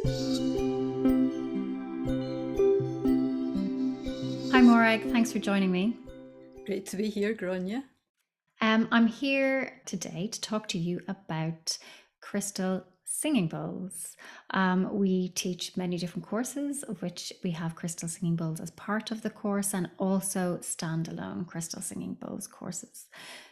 Hi Morag, thanks for joining me. Great to be here, Grania. I'm here today to talk to you about crystal singing bowls. We teach many different courses, of which we have crystal singing bowls as part of the course and also standalone crystal singing bowls courses.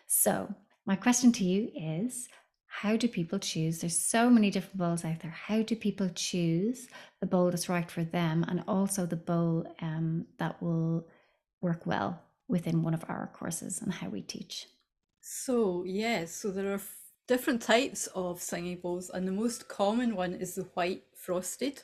So, my question to you is, how do people choose? There's so many different bowls out there. How do people choose the bowl that's right for them and also the bowl that will work well within one of our courses and how we teach? So there are different types of singing bowls, and the most common one is the white frosted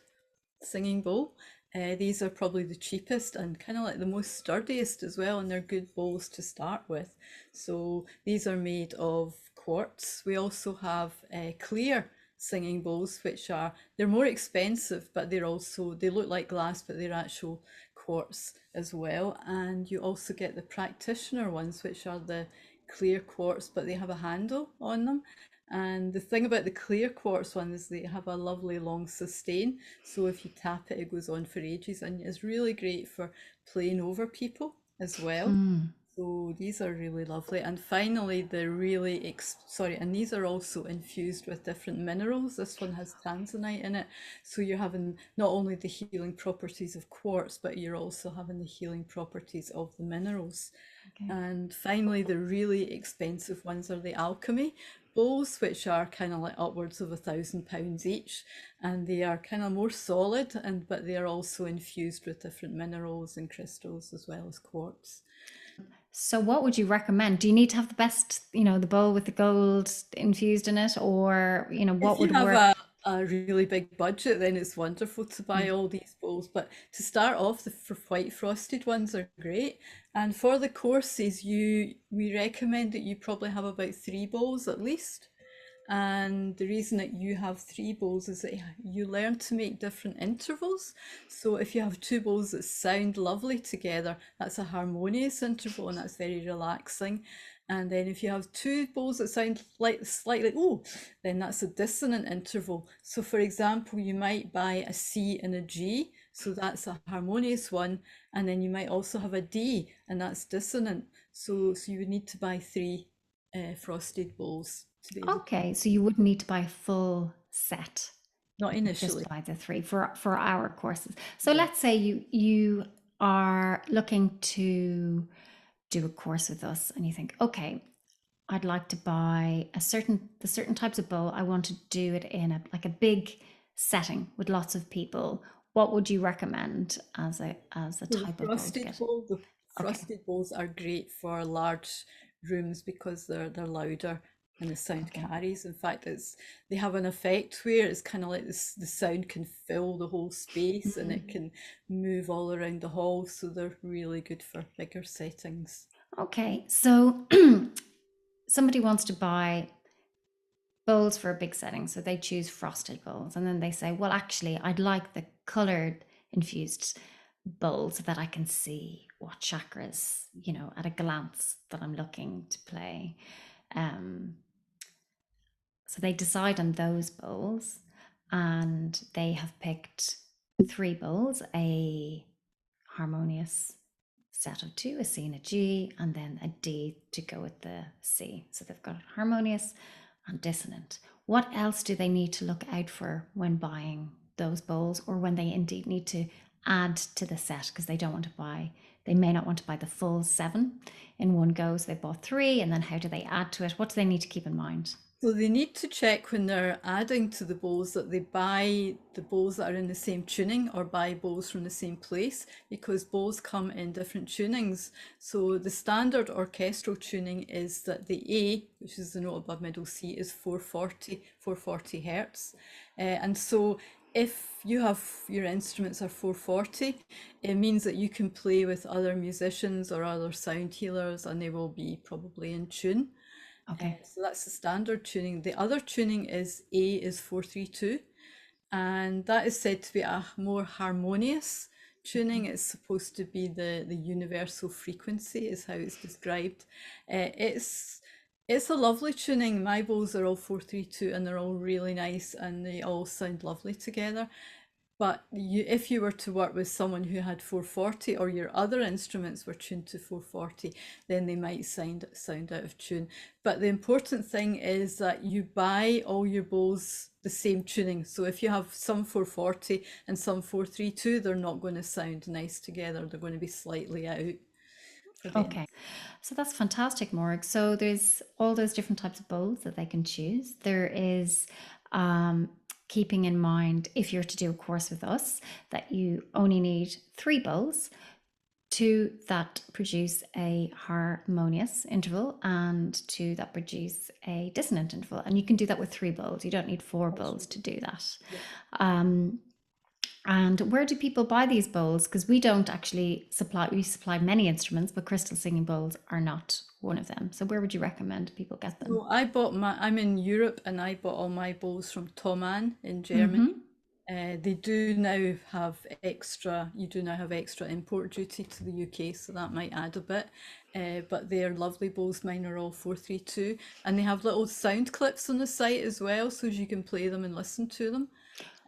singing bowl. These are probably the cheapest and kind of like the most sturdiest as well, and they're good bowls to start with. So these are made of quartz. We also have clear singing bowls, which they're more expensive, but they look like glass, but they're actual quartz as well. And you also get the practitioner ones, which are the clear quartz, but they have a handle on them. And the thing about the clear quartz one is they have a lovely long sustain. So if you tap it, it goes on for ages, and it's really great for playing over people as well. Mm. So these are really lovely. And finally, and these are also infused with different minerals. This one has tanzanite in it. So you're having not only the healing properties of quartz, but you're also having the healing properties of the minerals. Okay. And finally, the really expensive ones are the Alchemy bowls, which are kind of like upwards of £1,000 each, and they are kind of more solid, but they are also infused with different minerals and crystals as well as quartz. So, what would you recommend? Do you need to have the best, the bowl with the gold infused in it, or, what If you would have work? a really big budget, then it's wonderful to buy Mm. all these bowls. But to start off, the white frosted ones are great. And for the courses, we recommend that you probably have about 3 bowls at least. And the reason that you have 3 bowls is that you learn to make different intervals. So if you have 2 bowls that sound lovely together, that's a harmonious interval and that's very relaxing. And then if you have 2 bowls that sound like slightly, oh, then that's a dissonant interval. So for example, you might buy a C and a G, so that's a harmonious one. And then you might also have a D, and that's dissonant. So you would need to buy 3 frosted bowls to be able to. Okay, so you wouldn't need to buy a full set. Not You could just initially. buy the three for our courses. So Yeah. let's say you are looking to do a course with us, and you think, okay, I'd like to buy the certain types of bowl. I want to do it in a big setting with lots of people. What would you recommend as a So the type of bowl to frosted get? bowl, the Okay. frosted bowls are great for large rooms because they're louder and the sound Okay. carries. In fact, they have an effect where it's kind of like this, the sound can fill the whole space and it Mm. can move all around the hall. So they're really good for bigger settings. Okay. So somebody wants to buy bowls for a big setting, so they choose frosted bowls, and then they say, "Well, actually, I'd like the colored infused bowl so that I can see what chakras, at a glance that I'm looking to play." Um, so they decide on those bowls, and they have picked 3 bowls: a harmonious set of two, a C and a G, and then a D to go with the C. So they've got harmonious and dissonant. What else do they need to look out for when buying those bowls, or when they indeed need to add to the set because they may not want to buy the full 7 in one go. So they bought 3, and then how do they add to it? What do they need to keep in mind? So they need to check when they're adding to the bowls that they buy the bowls that are in the same tuning or buy bowls from the same place, because bowls come in different tunings. So the standard orchestral tuning is that the A, which is the note above middle C, is 440 hertz. And so if you have your instruments are 440, it means that you can play with other musicians or other sound healers and they will be probably in tune. Okay. So that's the standard tuning. The other tuning is A is 432, and that is said to be a more harmonious tuning. It's supposed to be the universal frequency, is how it's described. It's It's a lovely tuning. My bowls are all 432 and they're all really nice and they all sound lovely together. But if you were to work with someone who had 440 or your other instruments were tuned to 440, then they might sound out of tune. But the important thing is that you buy all your bowls the same tuning. So if you have some 440 and some 432, they're not going to sound nice together. They're going to be slightly out for the Okay, so that's fantastic, Morag. So there's all those different types of bowls that they can choose. There is keeping in mind, if you're to do a course with us, that you only need 3 bowls, 2 that produce a harmonious interval and 2 that produce a dissonant interval. And you can do that with 3 bowls. You don't need 4 bowls to do that. Yeah. And where do people buy these bowls? Because we don't actually supply, we supply many instruments, but crystal singing bowls are not one of them. So where would you recommend people get them? So I'm in Europe and I bought all my bowls from Thomann in Germany. Mm-hmm. They do now have extra, you do now have extra import duty to the UK, so that might add a bit. But they're lovely bowls. Mine are all 432, and they have little sound clips on the site as well, so you can play them and listen to them.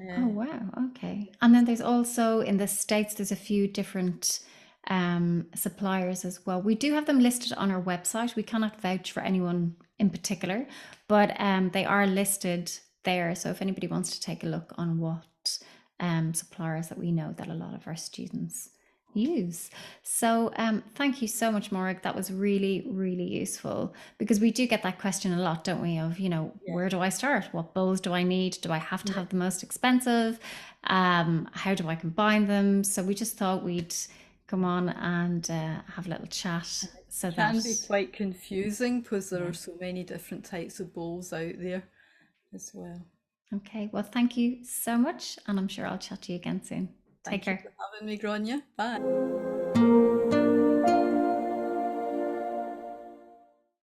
Oh, wow. Okay. And then there's also in the States, there's a few different suppliers as well. We do have them listed on our website. We cannot vouch for anyone in particular, but they are listed there. So if anybody wants to take a look on what suppliers that we know that a lot of our students use. So thank you so much, Morag. That was really, really useful because we do get that question a lot, don't we? Of, Yeah. where do I start? What bowls do I need? Do I have to Yeah. have the most expensive? How do I combine them? So we just thought we'd come on and have a little chat so It that, can be quite confusing because there yeah. are so many different types of bowls out there as well. Okay, well, thank you so much. And I'm sure I'll chat to you again soon. Take Thank you care. for having me, Grania. Bye.